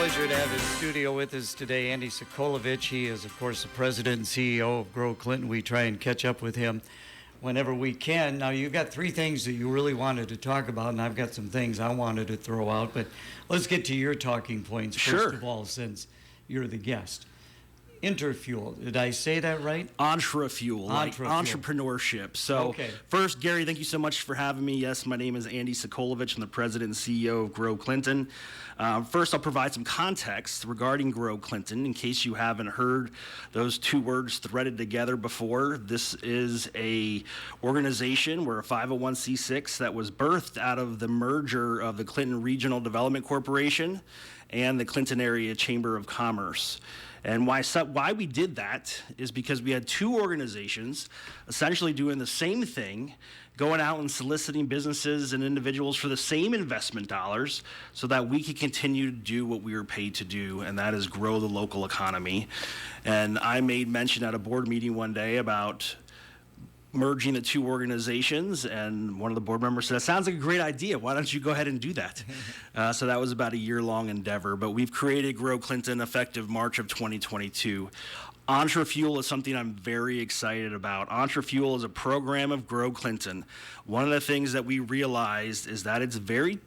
Pleasure to have in studio with us today Andy Sokolovich. He is, of course, the president and CEO of Grow Clinton. We try and catch up with him whenever we can. Now, you've got three things that you really wanted to talk about, and I've got some things I wanted to throw out. But let's get to your talking points, first of all, since you're the guest. Interfuel. Did I say that right? Entrefuel, like entrepreneurship. So First, Gary, thank you so much for having me. Yes, my name is Andy Sokolovich. I'm the president and CEO of Grow Clinton. First, I'll provide some context regarding Grow Clinton in case you haven't heard those two words threaded together before. This is a organization. We're a 501c6 that was birthed out of the merger of the Clinton Regional Development Corporation and the Clinton Area Chamber of Commerce. And why we did that is because we had two organizations essentially doing the same thing, going out and soliciting businesses and individuals for the same investment dollars so that we could continue to do what we were paid to do, and that is grow the local economy. And I made mention at a board meeting one day about merging the two organizations, and one of the board members said, "That sounds like a great idea. Why don't you go ahead and do that?" So that was about a year-long endeavor, but we've created Grow Clinton effective March of 2022. Entrefuel is something I'm very excited about. Entrefuel is a program of Grow Clinton. One of the things that we realized is that it's very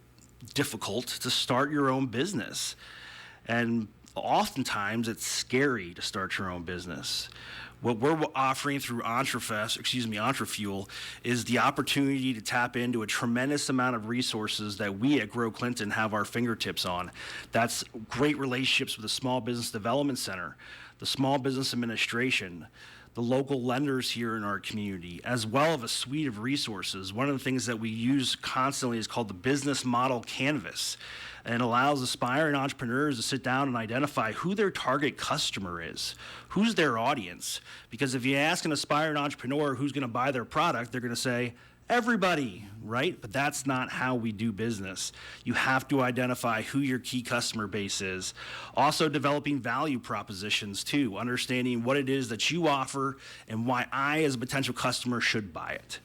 difficult to start your own business, and oftentimes it's scary to start your own business. What we're offering through Entrefuel, is the opportunity to tap into a tremendous amount of resources that we at Grow Clinton have our fingertips on. That's great relationships with the Small Business Development Center, the Small Business Administration, the local lenders here in our community, as well as a suite of resources. One of the things that we use constantly is called the Business Model Canvas, and it allows aspiring entrepreneurs to sit down and identify who their target customer is, who's their audience. Because if you ask an aspiring entrepreneur who's going to buy their product, they're going to say, everybody, right? But that's not how we do business. You have to identify who your key customer base is. Also developing value propositions too, understanding what it is that you offer and why I as a potential customer should buy it.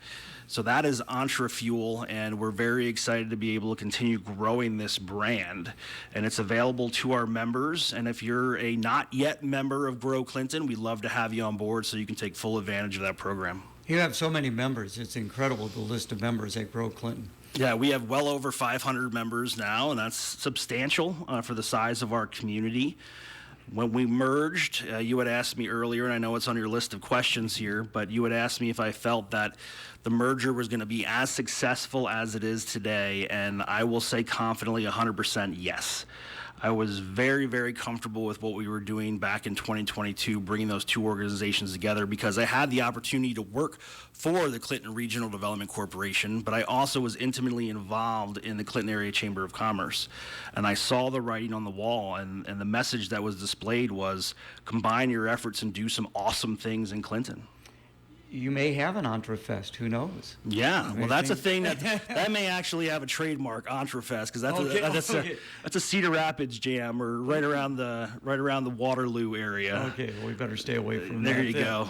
So that is Entrefuel, and we're very excited to be able to continue growing this brand. And it's available to our members. And if you're a not yet member of Grow Clinton, we'd love to have you on board so you can take full advantage of that program. You have so many members. It's incredible, the list of members at Grow Clinton. Yeah, we have well over 500 members now, and that's substantial for the size of our community. When we merged, you had asked me earlier, and I know it's on your list of questions here, but you had asked me if I felt that the merger was going to be as successful as it is today, and I will say confidently 100% yes. I was very, very comfortable with what we were doing back in 2022, bringing those two organizations together, because I had the opportunity to work for the Clinton Regional Development Corporation, but I also was intimately involved in the Clinton Area Chamber of Commerce. And I saw the writing on the wall, and the message that was displayed was, combine your efforts and do some awesome things in Clinton. You may have an Entrefest, who knows? Yeah, well, that's a thing that may actually have a trademark, Entrefest, because that's a Cedar Rapids jam, or right around the Waterloo area. Okay, well, we better stay away from that. There you go.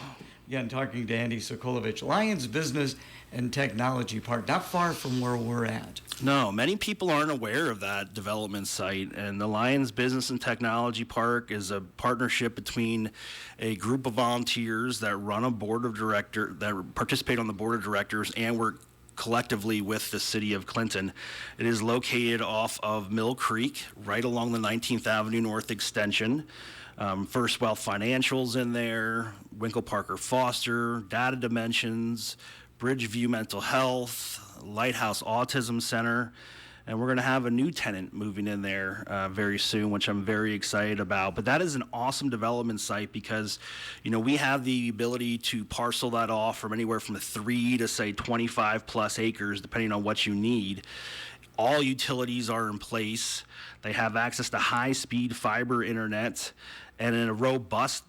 Again, talking to Andy Sokolovich, Lions Business and Technology Park, not far from where we're at. No, many people aren't aware of that development site, and the Lions Business and Technology Park is a partnership between a group of volunteers that run a board of directors, that participate on the board of directors, and work collectively with the city of Clinton. It is located off of Mill Creek, right along the 19th Avenue North extension. First Wealth Financial's in there, Winkle Parker Foster, Data Dimensions, Bridgeview Mental Health, Lighthouse Autism Center, and we're going to have a new tenant moving in there very soon, which I'm very excited about. But that is an awesome development site because, you know, we have the ability to parcel that off from anywhere from 3 to say 25 plus acres, depending on what you need. All utilities are in place. They have access to high-speed fiber internet and in a robust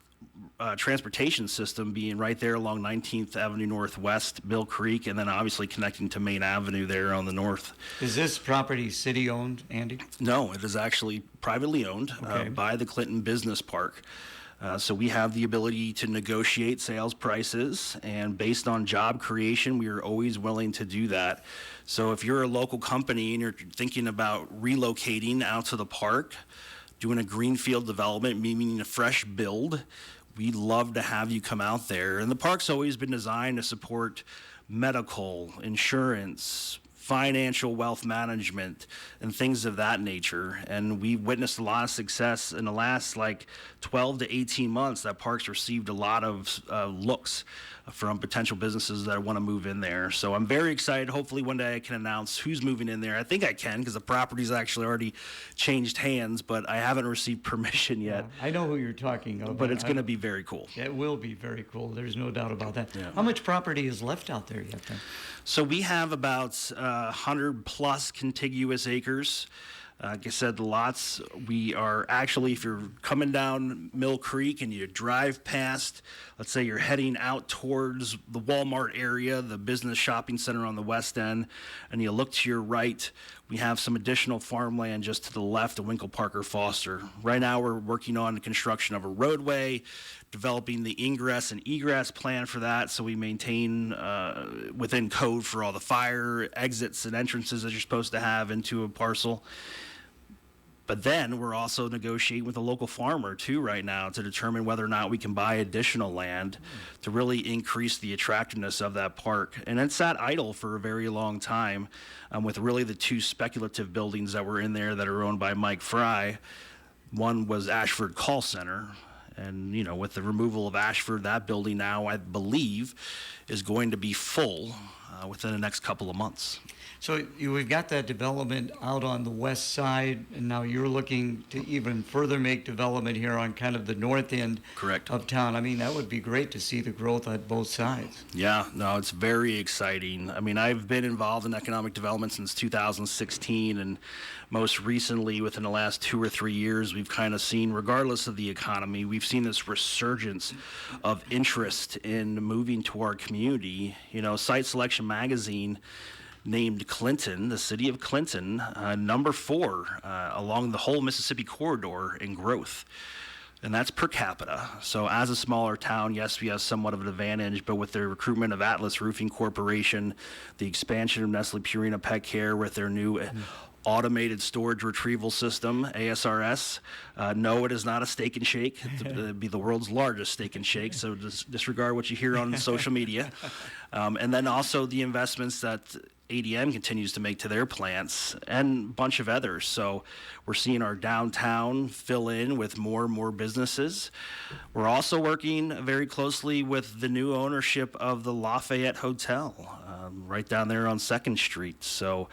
transportation system, being right there along 19th Avenue Northwest, Mill Creek, and then obviously connecting to Main Avenue there on the north. Is this property city-owned, Andy? No, it is actually privately owned by the Clinton Business Park. So we have the ability to negotiate sales prices, and based on job creation, we are always willing to do that. So if you're a local company and you're thinking about relocating out to the park, doing a greenfield development, meaning a fresh build, we'd love to have you come out there. And the park's always been designed to support medical, insurance, financial wealth management, and things of that nature. And we witnessed a lot of success in the last 12 to 18 months. That park's received a lot of looks from potential businesses that want to move in there. So I'm very excited. Hopefully one day I can announce who's moving in there. I think I can, because the property's actually already changed hands, but I haven't received permission yet. Yeah, I know who you're talking about. But it's going to be very cool. It will be very cool. There's no doubt about that. Yeah. How much property is left out there yet then? So we have about 100 plus contiguous acres. Like I said, the lots, we are actually, if you're coming down Mill Creek and you drive past, let's say you're heading out towards the Walmart area, the business shopping center on the west end, and you look to your right, we have some additional farmland just to the left of Winkle Parker Foster. Right now we're working on the construction of a roadway, developing the ingress and egress plan for that, so we maintain within code for all the fire exits and entrances that you're supposed to have into a parcel. But then we're also negotiating with a local farmer too right now to determine whether or not we can buy additional land to really increase the attractiveness of that park. And it sat idle for a very long time with really the two speculative buildings that were in there that are owned by Mike Fry. One was Ashford Call Center. And, with the removal of Ashford, that building now, I believe, is going to be full within the next couple of months. So we've got that development out on the west side, and now you're looking to even further make development here on kind of the north end Correct. of town. I mean, that would be great to see the growth at both sides. Yeah, no, it's very exciting. I mean, I've been involved in economic development since 2016, and most recently, within the last 2 or 3 years, we've kind of seen, regardless of the economy, we've seen this resurgence of interest in moving to our community. Site Selection Magazine named Clinton, the city of Clinton, number 4 along the whole Mississippi corridor in growth. And that's per capita. So as a smaller town, yes, we have somewhat of an advantage, but with the recruitment of Atlas Roofing Corporation, the expansion of Nestle Purina Pet Care with their new automated storage retrieval system, ASRS. No, it is not a steak and shake. It'd be the world's largest steak and shake, so disregard what you hear on social media. And then also the investments that ADM continues to make to their plants and a bunch of others. So we're seeing our downtown fill in with more and more businesses. We're also working very closely with the new ownership of the Lafayette Hotel right down there on 2nd Street. So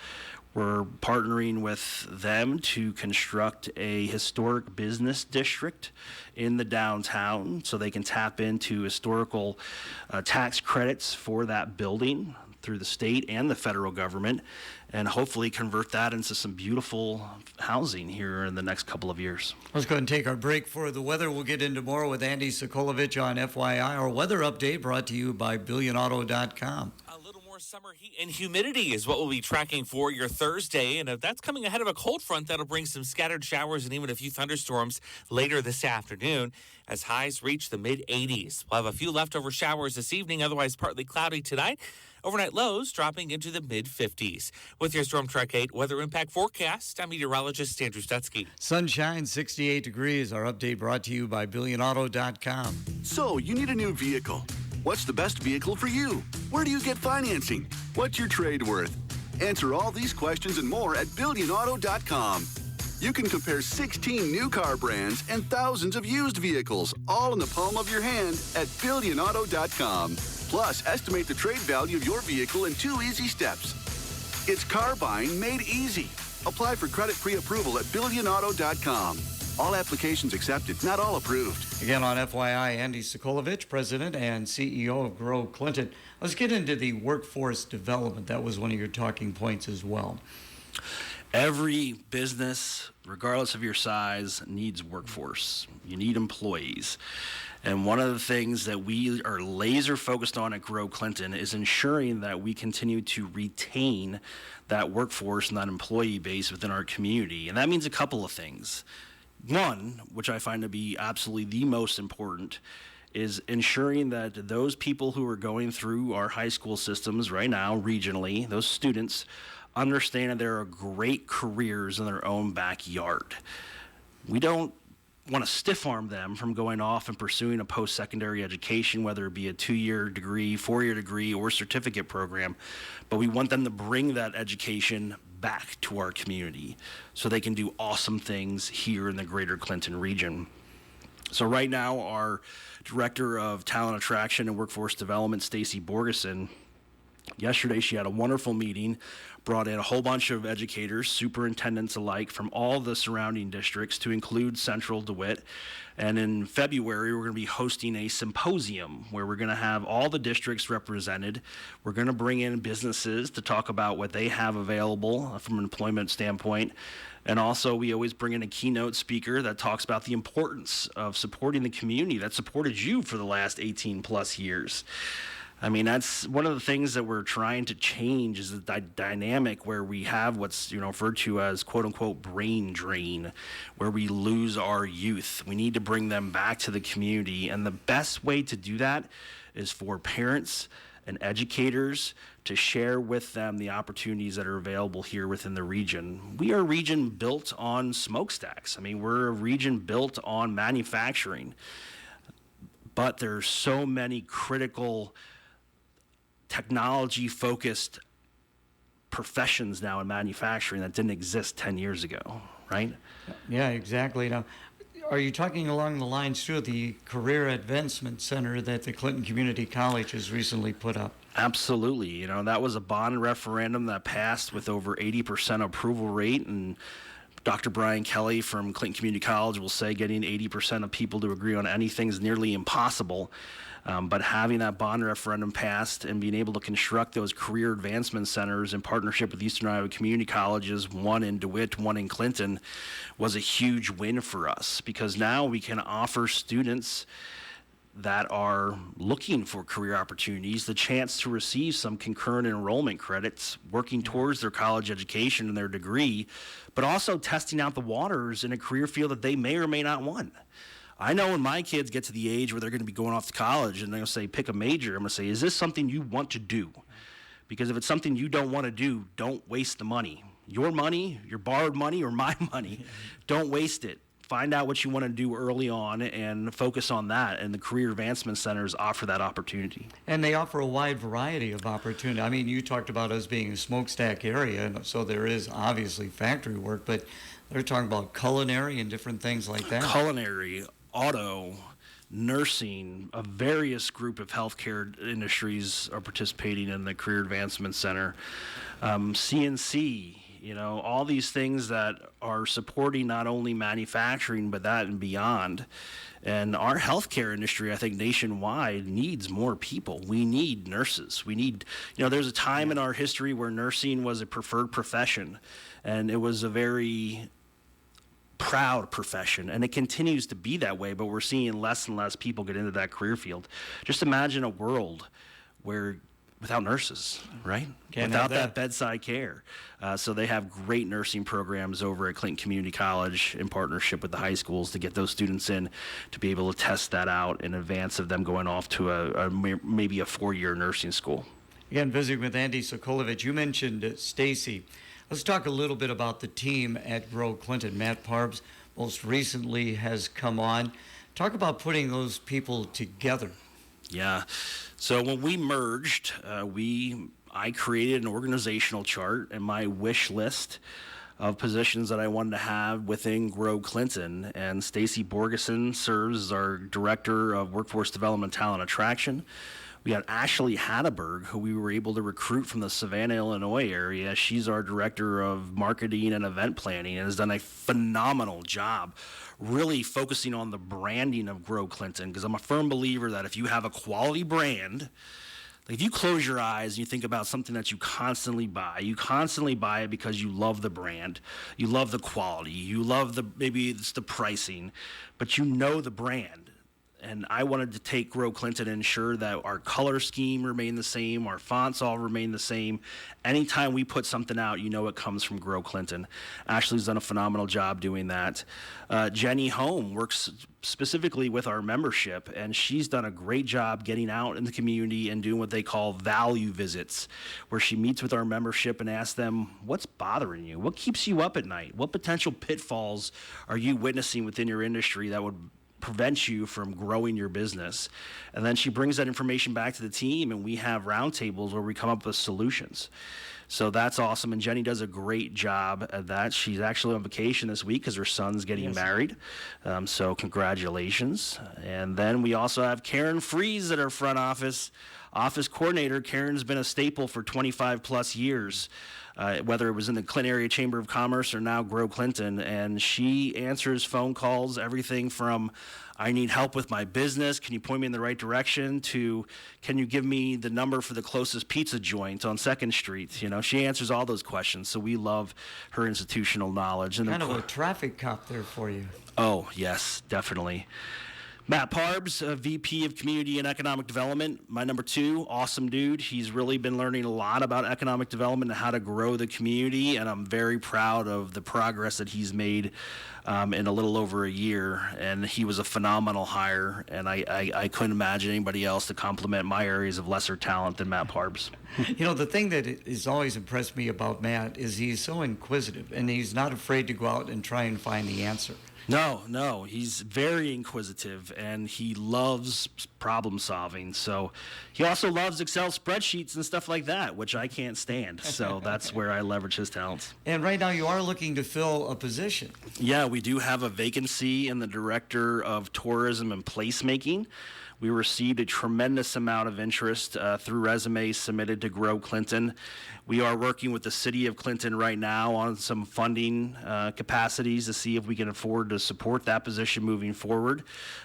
we're partnering with them to construct a historic business district in the downtown so they can tap into historical tax credits for that building through the state and the federal government, and hopefully convert that into some beautiful housing here in the next couple of years. Let's go ahead and take our break for the weather. We'll get into more with Andy Sokolovich on FYI. Our weather update brought to you by BillionAuto.com. Summer heat and humidity is what we'll be tracking for your Thursday, and that's coming ahead of a cold front that'll bring some scattered showers and even a few thunderstorms later this afternoon as highs reach the mid-80s. We'll have a few leftover showers this evening, otherwise partly cloudy tonight. Overnight lows dropping into the mid-50s. With your Storm Track 8 weather impact forecast, I'm meteorologist Andrew Stutzky. Sunshine, 68 degrees. Our update brought to you by BillionAuto.com. So, you need a new vehicle. What's the best vehicle for you? Where do you get financing? What's your trade worth? Answer all these questions and more at BillionAuto.com. You can compare 16 new car brands and thousands of used vehicles, all in the palm of your hand at BillionAuto.com. Plus, estimate the trade value of your vehicle in 2 easy steps. It's car buying made easy. Apply for credit pre-approval at BillionAuto.com. All applications accepted, not all approved. Again on FYI, Andy Sokolovich, President and CEO of Grow Clinton. Let's get into the workforce development. That was one of your talking points as well. Every business, regardless of your size, needs workforce. You need employees. And one of the things that we are laser focused on at Grow Clinton is ensuring that we continue to retain that workforce and that employee base within our community. And that means a couple of things. One, which I find to be absolutely the most important, is ensuring that those people who are going through our high school systems right now, regionally, those students, understand that there are great careers in their own backyard. We don't want to stiff arm them from going off and pursuing a post-secondary education, whether it be a 2-year degree, 4-year degree, or certificate program, but we want them to bring that education back to our community so they can do awesome things here in the greater Clinton region. So right now, our Director of Talent Attraction and Workforce Development, Stacy Borgeson, yesterday she had a wonderful meeting, brought in a whole bunch of educators, superintendents alike, from all the surrounding districts to include Central DeWitt. And in February, we're going to be hosting a symposium where we're going to have all the districts represented. We're going to bring in businesses to talk about what they have available from an employment standpoint. And also, we always bring in a keynote speaker that talks about the importance of supporting the community that supported you for the last 18 plus years. I mean, that's one of the things that we're trying to change is the dynamic where we have what's referred to as quote unquote brain drain, where we lose our youth. We need to bring them back to the community. And the best way to do that is for parents and educators to share with them the opportunities that are available here within the region. We are a region built on smokestacks. I mean, we're a region built on manufacturing, but there's so many critical technology-focused professions now in manufacturing that didn't exist 10 years ago, right? Yeah, exactly. Now, are you talking along the lines, too, of the Career Advancement Center that the Clinton Community College has recently put up? Absolutely. That was a bond referendum that passed with over 80% approval rate, and Dr. Brian Kelly from Clinton Community College will say getting 80% of people to agree on anything is nearly impossible. But having that bond referendum passed and being able to construct those career advancement centers in partnership with Eastern Iowa Community Colleges, one in DeWitt, one in Clinton, was a huge win for us because now we can offer students that are looking for career opportunities the chance to receive some concurrent enrollment credits working towards their college education and their degree, but also testing out the waters in a career field that they may or may not want. I know when my kids get to the age where they're going to be going off to college and they're going to say, pick a major, I'm going to say, is this something you want to do? Because if it's something you don't want to do, don't waste the money. Your money, your borrowed money, or my money, don't waste it. Find out what you want to do early on and focus on that, and the Career Advancement Centers offer that opportunity. And they offer a wide variety of opportunity. I mean, you talked about us being a smokestack area, so there is obviously factory work, but they're talking about culinary and different things like that. Culinary, auto, nursing, a various group of healthcare industries are participating in the Career Advancement Center. CNC, all these things that are supporting not only manufacturing, but that and beyond. And our healthcare industry, I think nationwide, needs more people. We need nurses. We need, there's a time in our history where nursing was a preferred profession, and it was a very proud profession, and it continues to be that way, but we're seeing less and less people get into that career field. Just imagine a world where without nurses, right? Without that bedside care. So they have great nursing programs over at Clinton Community College in partnership with the high schools to get those students in to be able to test that out in advance of them going off to maybe a 4-year nursing school. Again, visiting with Andy Sokolovich, you mentioned Stacy. Let's talk a little bit about the team at Grow Clinton. Matt Parbs most recently has come on. Talk about putting those people together. Yeah. So when we merged, I created an organizational chart and my wish list of positions that I wanted to have within Grow Clinton. And Stacy Borgeson serves as our Director of Workforce Development Talent Attraction. We got Ashley Hatteberg, who we were able to recruit from the Savannah, Illinois area. She's our Director of Marketing and Event Planning and has done a phenomenal job really focusing on the branding of Grow Clinton, because I'm a firm believer that if you have a quality brand, like if you close your eyes and you think about something that you constantly buy it because you love the brand, you love the quality, you love maybe it's the pricing, but you know the brand. and I wanted to take Grow Clinton and ensure that our color scheme remained the same, our fonts all remain the same. Anytime we put something out, you know it comes from Grow Clinton. Ashley's done a phenomenal job doing that. Jenny Home works specifically with our membership, and she's done a great job getting out in the community and doing what they call value visits, where she meets with our membership and asks them, what's bothering you? What keeps you up at night? What potential pitfalls are you witnessing within your industry that would prevent you from growing your business? And then she brings that information back to the team, and we have roundtables where we come up with solutions. So that's awesome, and Jenny does a great job at that. She's actually on vacation this week because her son's getting married, so congratulations. And then we also have Karen Fries at our front office coordinator. Karen's been a staple for 25 plus years, whether it was in the Clinton Area Chamber of Commerce or now Grow Clinton, and she answers phone calls, everything from I need help with my business, can you point me in the right direction, to can you give me the number for the closest pizza joint on 2nd Street? You know, she answers all those questions, so we love her institutional knowledge. And kind of a traffic cop there for you. Oh, yes, definitely. Matt Parbs, VP of Community and Economic Development, my number 2, awesome dude. He's really been learning a lot about economic development and how to grow the community, and I'm very proud of the progress that he's made in a little over a year, and he was a phenomenal hire, and I couldn't imagine anybody else to complement my areas of lesser talent than Matt Parbs. You know, the thing that has always impressed me about Matt is he's so inquisitive, and he's not afraid to go out and try and find the answer. No, he's very inquisitive, and he loves problem solving. So he also loves Excel spreadsheets and stuff like that, which I can't stand. So that's where I leverage his talents. And right now you are looking to fill a position. Yeah, we do have a vacancy in the Director of Tourism and Placemaking. We received a tremendous amount of interest through resumes submitted to Grow Clinton. We are working with the City of Clinton right now on some funding capacities to see if we can afford to support that position moving forward,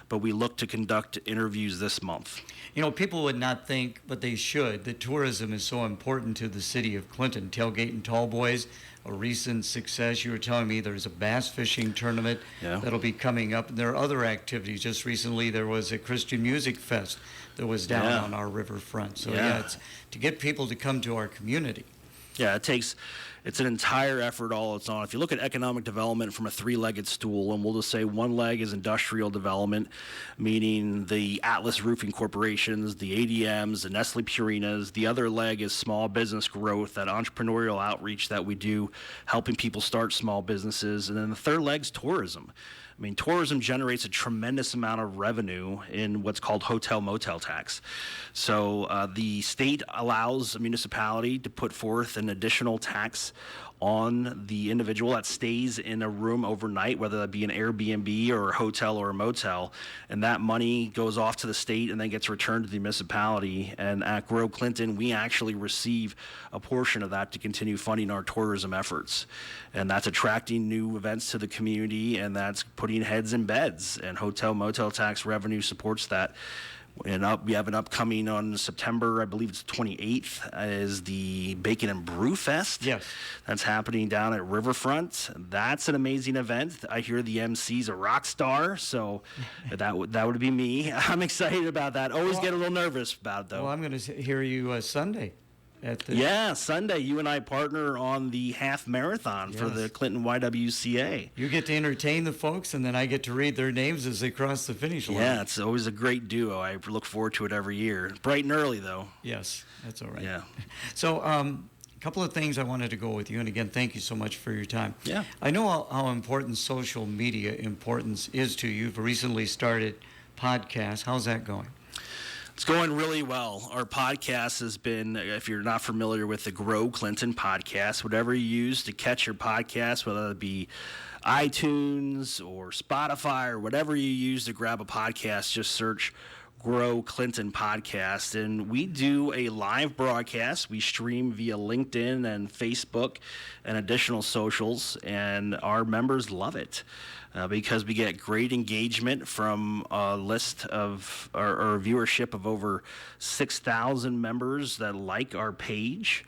but we look to conduct interviews this month. You know, people would not think, but they should, that tourism is so important to the City of Clinton. Tailgate and Tall Boys, a recent success. You were telling me there's a bass fishing tournament that'll be coming up. And there are other activities. Just recently there was a Christian Music Fest that was down on our riverfront. So it's to get people to come to our community. Yeah, it's an entire effort all its own. If you look at economic development from a 3-legged stool, and we'll just say one leg is industrial development, meaning the Atlas Roofing Corporations, the ADMs, the Nestle Purinas. The other leg is small business growth, that entrepreneurial outreach that we do, helping people start small businesses. And then the third leg is tourism. I mean, tourism generates a tremendous amount of revenue in what's called hotel-motel tax. So the state allows a municipality to put forth an additional tax on the individual that stays in a room overnight, whether that be an Airbnb or a hotel or a motel, and that money goes off to the state and then gets returned to the municipality. And at Grow Clinton, we actually receive a portion of that to continue funding our tourism efforts. And that's attracting new events to the community, and that's putting heads in beds, and hotel-motel tax revenue supports that. And we have an upcoming on September, I believe it's 28th, is the Bacon and Brew Fest. Yes. That's happening down at Riverfront. That's an amazing event. I hear the MC's a rock star, so that would be me. I'm excited about that. Always get a little nervous about it, though. Well, I'm going to hear you Sunday. Sunday. You and I partner on the half marathon for the Clinton YWCA. You get to entertain the folks, and then I get to read their names as they cross the finish line. Yeah, it's always a great duo. I look forward to it every year. Bright and early, though. Yes, that's all right. Yeah. So a couple of things I wanted to go with you, and again, thank you so much for your time. Yeah. I know how important social media importance is to you. You've recently started podcasts. How's that going? It's going really well. Our podcast has been, if you're not familiar with the Grow Clinton podcast, whatever you use to catch your podcast, whether it be iTunes or Spotify or whatever you use to grab a podcast, just search Grow Clinton podcast. And we do a live broadcast. We stream via LinkedIn and Facebook and additional socials, and our members love it. Because we get great engagement from a list of our viewership of over 6,000 members that like our page,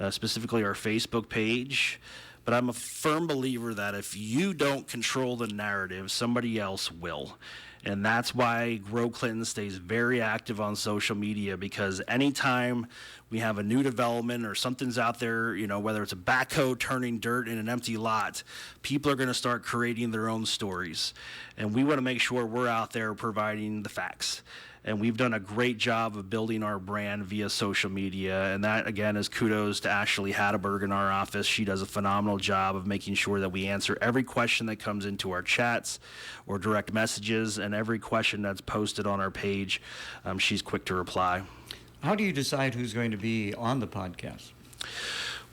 specifically our Facebook page. But I'm a firm believer that if you don't control the narrative, somebody else will. And that's why Grow Clinton stays very active on social media, because anytime we have a new development or something's out there, whether it's a backhoe turning dirt in an empty lot, people are going to start creating their own stories. And we want to make sure we're out there providing the facts. And we've done a great job of building our brand via social media. And that, again, is kudos to Ashley Hatteberg in our office. She does a phenomenal job of making sure that we answer every question that comes into our chats or direct messages, and every question that's posted on our page, she's quick to reply. How do you decide who's going to be on the podcast?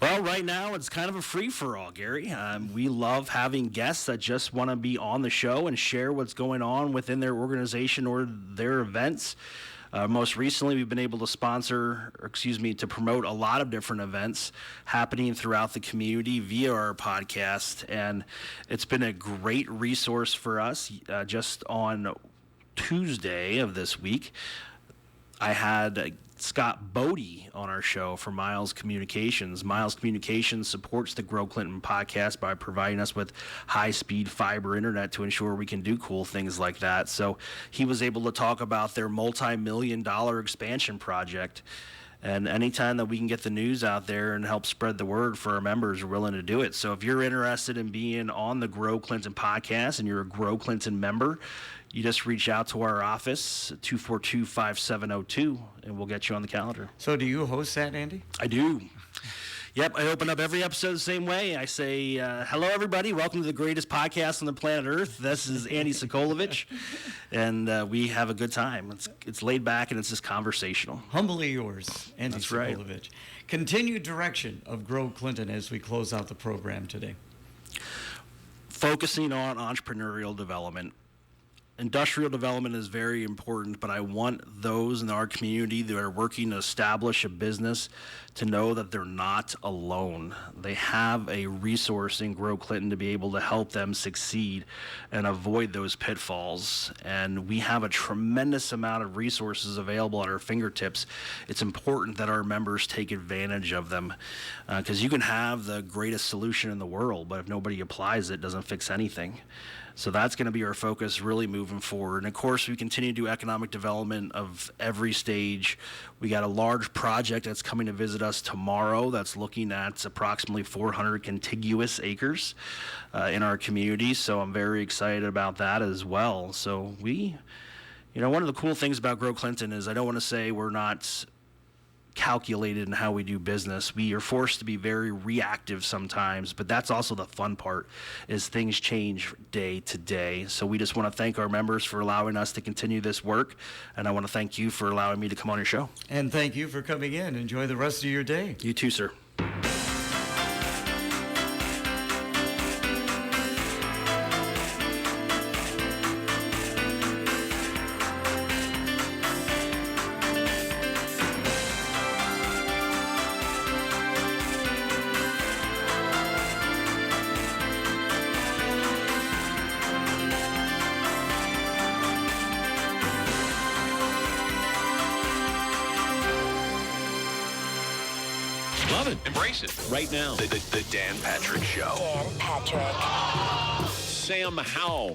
Well, right now it's kind of a free-for-all, Gary. We love having guests that just want to be on the show and share what's going on within their organization or their events. Most recently, we've been able to to promote a lot of different events happening throughout the community via our podcast, and it's been a great resource for us. Just on Tuesday of this week, I had Scott Bodie on our show for Miles Communications. Miles Communications supports the Grow Clinton podcast by providing us with high-speed fiber internet to ensure we can do cool things like that. So he was able to talk about their multi-million-dollar expansion project. And anytime that we can get the news out there and help spread the word for our members, we're willing to do it. So if you're interested in being on the Grow Clinton podcast and you're a Grow Clinton member, you just reach out to our office, 242-5702, and we'll get you on the calendar. So do you host that, Andy? I do. Yep, I open up every episode the same way. I say, hello, everybody. Welcome to the greatest podcast on the planet Earth. This is Andy Sokolovich, and we have a good time. It's laid back, and it's just conversational. Humbly yours, Andy Sokolovich. Right. Continued direction of Grow Clinton as we close out the program today. Focusing on entrepreneurial development. Industrial development is very important, but I want those in our community that are working to establish a business to know that they're not alone. They have a resource in Grow Clinton to be able to help them succeed and avoid those pitfalls. And we have a tremendous amount of resources available at our fingertips. It's important that our members take advantage of them, because you can have the greatest solution in the world, but if nobody applies it, it doesn't fix anything. So that's going to be our focus really moving forward. And of course, we continue to do economic development of every stage. We got a large project that's coming to visit us tomorrow that's looking at approximately 400 contiguous acres in our community. So I'm very excited about that as well. So one of the cool things about Grow Clinton is I don't want to say we're not calculated in how we do business. We are forced to be very reactive sometimes, but that's also the fun part, is things change day to day. So we just want to thank our members for allowing us to continue this work, and I want to thank you for allowing me to come on your show. And thank you for coming in. Enjoy the rest of your day. You too, sir. Love it. Embrace it. Right now. The Dan Patrick Show. Dan Patrick. Sam Howell.